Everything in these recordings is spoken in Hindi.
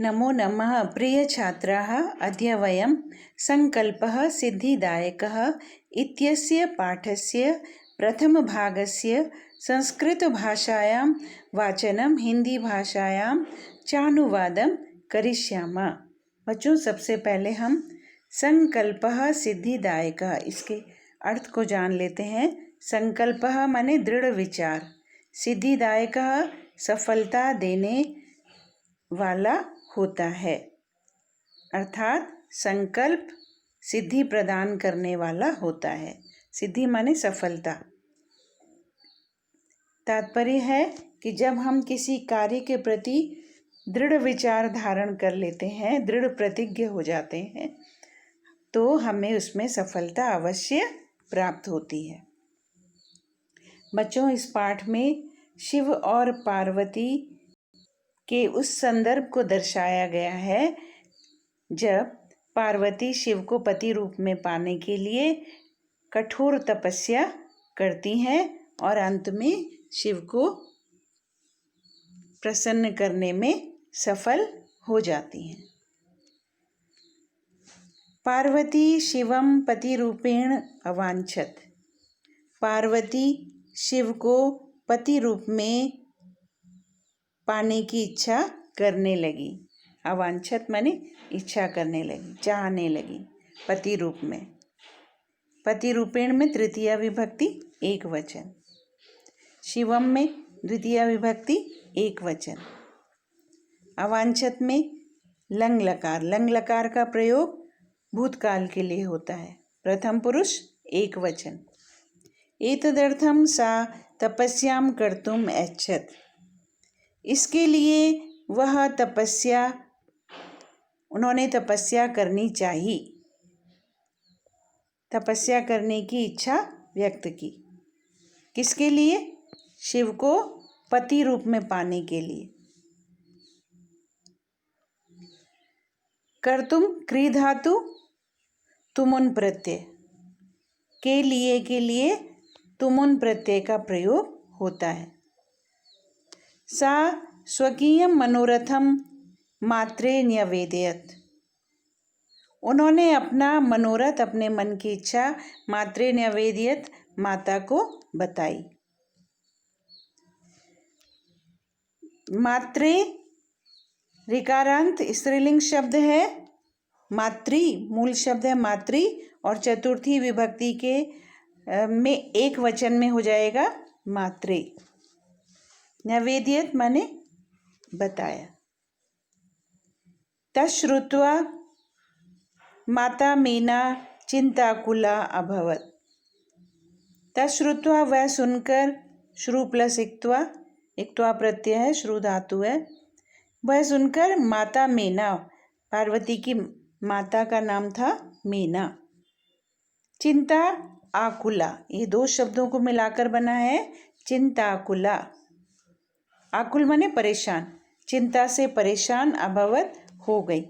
नमो नमः प्रिय छात्राः। अद्य वयं संकल्पः सिद्धिदायकः इत्यस्य पाठस्य प्रथमभागस्य संस्कृतभाषायां वाचनं हिंदीभाषायां चानुवादं करिष्यामः। बच्चों, सबसे पहले हम संकल्पः सिद्धिदायकः इसके अर्थ को जान लेते हैं। संकल्पः माने दृढ़ विचार, सिद्धिदायकः सफलता देने वाला होता है, अर्थात संकल्प सिद्धि प्रदान करने वाला होता है। सिद्धि माने सफलता। तात्पर्य है कि जब हम किसी कार्य के प्रति दृढ़ विचार धारण कर लेते हैं, दृढ़ प्रतिज्ञ हो जाते हैं, तो हमें उसमें सफलता अवश्य प्राप्त होती है। बच्चों, इस पाठ में शिव और पार्वती के उस संदर्भ को दर्शाया गया है जब पार्वती शिव को पति रूप में पाने के लिए कठोर तपस्या करती हैं और अंत में शिव को प्रसन्न करने में सफल हो जाती हैं। पार्वती शिवम पति रूपेण अवांछत। पार्वती शिव को पति रूप में पाने की इच्छा करने लगी। अवांछत माने इच्छा करने लगी, चाहने लगी। पति रूप में, पति रूपेण में तृतीया विभक्ति एक वचन, शिवम में द्वितीया विभक्ति एक वचन, अवांछत में लंग लकार। लंग लकार का प्रयोग भूतकाल के लिए होता है, प्रथम पुरुष एक वचन। एतदर्थम सा तपस्याम कर्तुम ऐच्छत। इसके लिए उन्होंने तपस्या करनी चाहिए, तपस्या करने की इच्छा व्यक्त की। किसके लिए? शिव को पति रूप में पाने के लिए। कर्तुम क्री धातु तुमुन प्रत्यय के लिए तुमुन प्रत्यय का प्रयोग होता है। सा स्वकीयं मनोरथम मात्रे न्यवेदयत। उन्होंने अपना मनोरथ, अपने मन की इच्छा मात्रे न्यवेदयत, माता को बताई। मात्रे ऋकारांत स्त्रीलिंग शब्द है। मातृ मूल शब्द है मातृ, और चतुर्थी विभक्ति के में एक वचन में हो जाएगा मात्रे। न्यवेदयत माने बताया। तश्रुत्वा माता मीना चिंताकुला अभवत। तश्रुत्वा वह सुनकर, श्रु प्लस इक्त्वा, इक्त्वा प्रत्यय है, श्रु धातु है। वह सुनकर माता मीना, पार्वती की माता का नाम था मीना। चिंता आकुला, ये दो शब्दों को मिलाकर बना है चिंताकुला। आकुल माने परेशान, चिंता से परेशान, अभवत हो गई।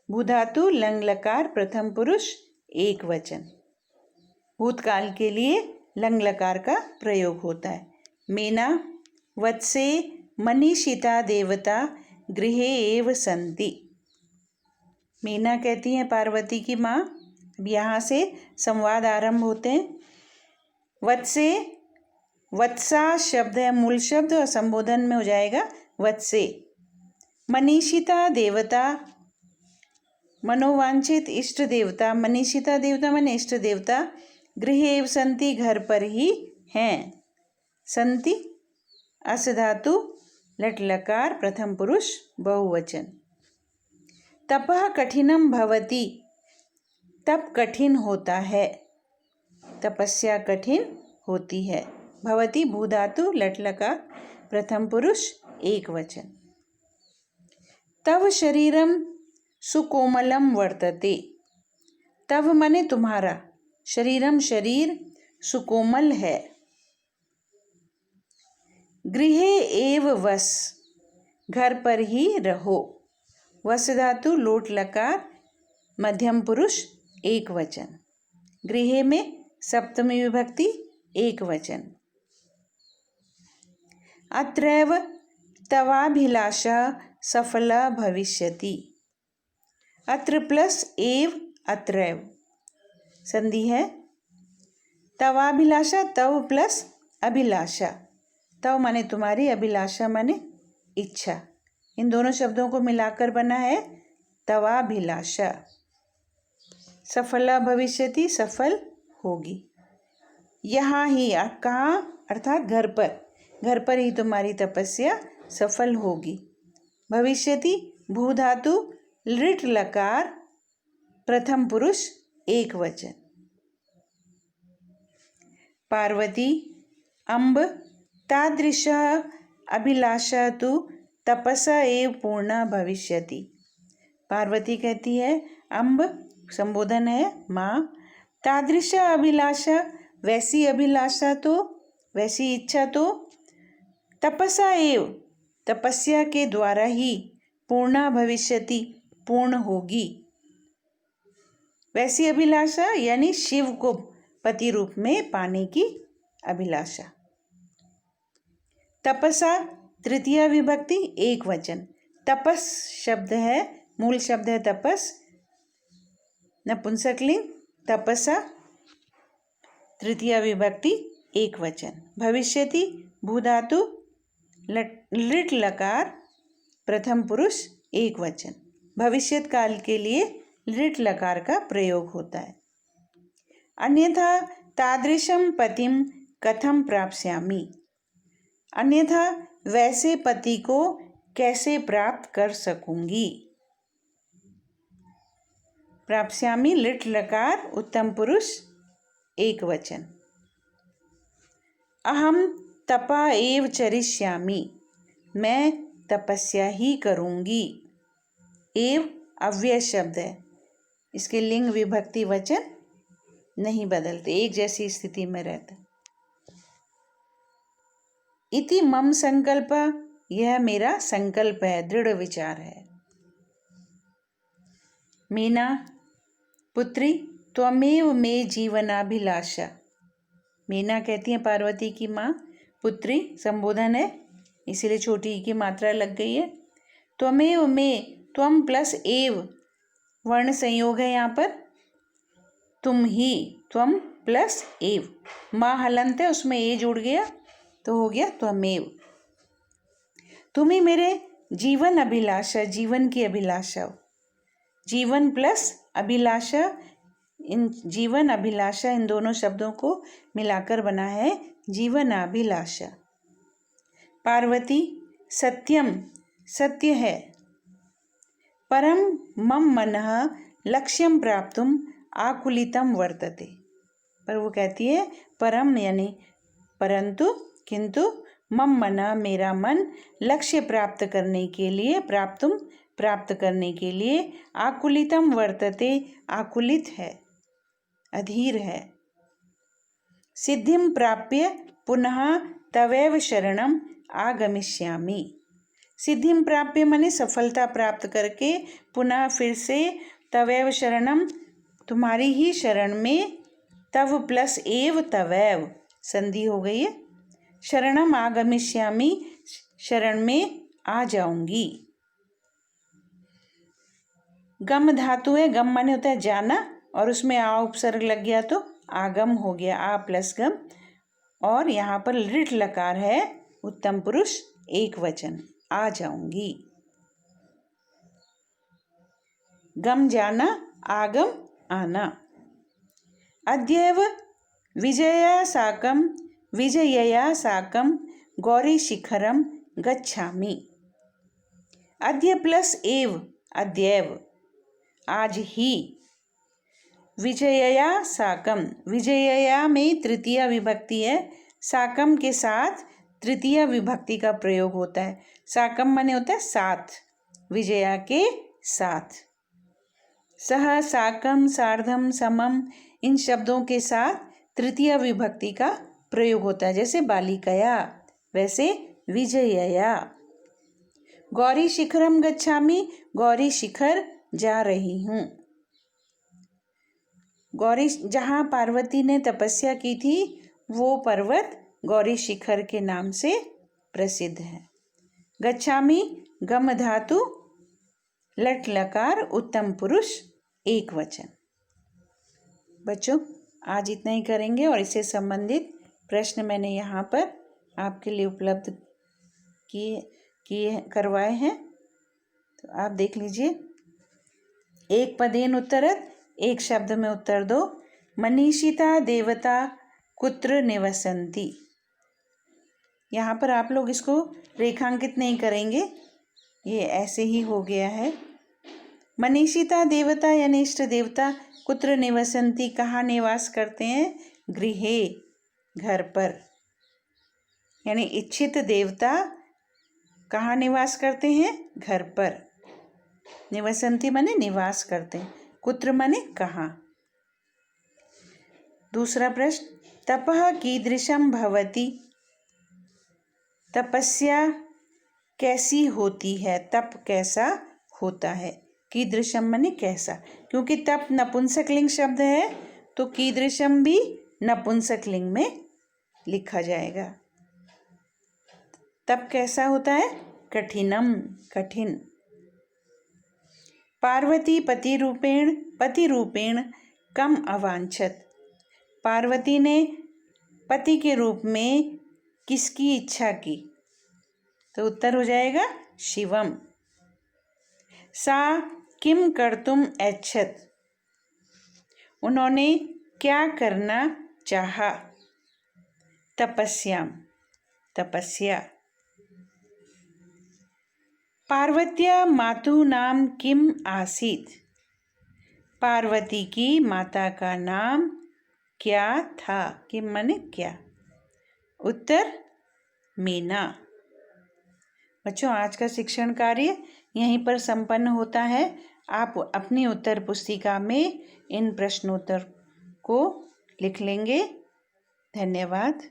भूधातु लंग लकार प्रथम पुरुष एक वचन। भूतकाल के लिए लंग लकार का प्रयोग होता है। मीना वत्से मनीषिता देवता गृहे एव संति। मीना कहती हैं पार्वती की माँ। अब यहाँ से संवाद आरंभ होते हैं। वत्से, वत्सा शब्द है मूल शब्द, और संबोधन में हो जाएगा वत्से। मनीषिता देवता, मनोवांछित इष्ट देवता। मनीषिता देवता माने इष्ट देवता। गृहे संति, घर पर ही हैं। संति अस धातु लट लकार प्रथम पुरुष बहुवचन। तपः कठिनम भवति। तप कठिन होता है, तपस्या कठिन होती है। भवति भूधातु लट लकार प्रथम पुरुष एक वचन। तव शरीरम सुकोमलम वर्तते। तव माने तुम्हारा, शरीरम शरीर, सुकोमल है। गृहे एव वस, घर पर ही रहो। वस धातु लोट लकार मध्यम पुरुष एक वचन। गृहे में सप्तमी विभक्ति एक वचन। अत्रैव तवाभिलाषा सफला भविष्यति। अत्र प्लस एव अत्रैव संधि है। तवाभिलाषा, तव प्लस अभिलाषा। तव माने तुम्हारी, अभिलाषा माने इच्छा। इन दोनों शब्दों को मिलाकर बना है तवाभिलाषा। सफला भविष्यति, सफल होगी। यहाँ ही, कहाँ अर्थात घर पर ही तुम्हारी तपस्या सफल होगी। भविष्यति भू धातु, लृट लकार, प्रथम पुरुष एक वचन। पार्वती अम्ब तादृशः अभिलाषा तु तपसा एव पूर्णा भविष्यति। पार्वती कहती है, अम्ब संबोधन है माँ, तादृशा अभिलाषा वैसी अभिलाषा तो, वैसी इच्छा तो, तपसा एव तपस्या के द्वारा ही, पूर्णा भविष्यति पूर्ण होगी। वैसी अभिलाषा यानी शिव को पति रूप में पाने की अभिलाषा। तपसा तृतीया विभक्ति एक वचन। तपस शब्द है, मूल शब्द है तपस, नपुंसकलिंग। तपसा तृतीया विभक्ति एक वचन। भविष्यति भू धातु, लृट लकार, प्रथम पुरुष एक वचन। भविष्यत काल के लिए लृट लकार का प्रयोग होता है। अन्यथा तादृशं पतिं कथं प्राप्स्यामि। अन्यथा वैसे पति को कैसे प्राप्त कर सकूंगी। प्राप्स्यामि लिट लकार, उत्तम पुरुष एक वचन। अहम तपा एव चरिष्यामि, मैं तपस्या ही करूंगी। एव अव्यय शब्द है, इसके लिंग विभक्ति वचन नहीं बदलते, एक जैसी स्थिति में रहता। इति मम संकल्प, यह मेरा संकल्प है, दृढ़ विचार है। मीना पुत्री त्वमेव मे जीवनाभिलाषा। मीना कहती है पार्वती की माँ, पुत्री संबोधन है इसीलिए छोटी की मात्रा लग गई है। त्वमेव में, त्वम प्लस एव वर्ण संयोग है यहाँ पर, तुम ही, त्वम प्लस एव। माँ हलंत है, उसमें ए जुड़ गया तो हो गया त्वमेव। तुम ही मेरे जीवन अभिलाषा, जीवन की अभिलाषा हो। जीवन प्लस अभिलाषा, इन जीवन अभिलाषा इन दोनों शब्दों को मिलाकर बना है जीवन अभिलाषा। पार्वती सत्यम, सत्य है। परम मम मनः लक्ष्यम प्राप्तुम आकुलितम वर्तते। पर वो कहती है परम यानी परंतु, किंतु, मम मना मेरा मन, लक्ष्य प्राप्त करने के लिए, प्राप्त करने के लिए, आकुलितम वर्तते आकुलित है, अधीर है। सिद्धिम प्राप्य पुनः तवैव शरणम आगमिष्यामि। सिद्धिम प्राप्य माने सफलता प्राप्त करके पुनः फिर से तवैव शरणम तुम्हारी ही शरण में, तव प्लस एव तवैव संधि हो गई है। शरणम आगमिष्यामि, शरण में आ जाऊंगी। गम धातु है, गम माने होता है जाना और उसमें आ उपसर्ग लग गया तो आगम हो गया, आ प्लस गम। और यहाँ पर लिट लकार है, उत्तम पुरुष एक वचन, आ जाऊंगी। गम जाना, आगम आना। अद्यैव विजयया साकं गौरी शिखरम गच्छामि। अद्य प्लस एव, अद्यैव आज ही। विजयया साकं, विजयया में तृतीया विभक्ति है, साकं के साथ तृतीया विभक्ति का प्रयोग होता है। साकं माने होता है साथ, विजया के साथ। सह, साकं, सार्धम, समम इन शब्दों के साथ तृतीया विभक्ति का प्रयोग होता है, जैसे बालिकया वैसे विजयया। गौरी शिखरम गच्छामि, गौरी शिखर जा रही हूँ। गौरी, जहाँ पार्वती ने तपस्या की थी वो पर्वत गौरी शिखर के नाम से प्रसिद्ध है। गच्छामि गम धातु लट लकार उत्तम पुरुष एक वचन। बच्चों आज इतना ही करेंगे और इससे संबंधित प्रश्न मैंने यहाँ पर आपके लिए उपलब्ध किए करवाए हैं, तो आप देख लीजिए। एक पदेन उत्तरत, एक शब्द में उत्तर दो। मनीषिता देवता कुत्र निवसन्ति। यहाँ पर आप लोग इसको रेखांकित नहीं करेंगे, ये ऐसे ही हो गया है। मनीषिता देवता यानी इष्ट देवता कुत्र निवसन्ति कहाँ निवास करते हैं? गृहे, घर पर। यानी इच्छित देवता कहाँ निवास करते हैं? घर पर। निवसन्ति माने निवास करते हैं, कुत्र माने कहाँ। दूसरा प्रश्न, तपः कीदृशं भवति। तपस्या कैसी होती है? तप कैसा होता है? कीदृशम माने कैसा, क्योंकि तप नपुंसकलिंग शब्द है तो कीदृशम भी नपुंसकलिंग में लिखा जाएगा। तप कैसा होता है? कठिनम, कठिन। पार्वती पति रूपेण कम अवांछत। पार्वती ने पति के रूप में किसकी इच्छा की? तो उत्तर हो जाएगा शिवम। सा किम कर्तुम ऐच्छत। उन्होंने क्या करना चाहा? तपस्याम, तपस्या। पार्वत्या मातु नाम किम आसीत। पार्वती की माता का नाम क्या था? किम माने क्या। उत्तर मीना। बच्चों आज का शिक्षण कार्य यहीं पर संपन्न होता है। आप अपनी उत्तर पुस्तिका में इन प्रश्नोत्तर को लिख लेंगे। धन्यवाद।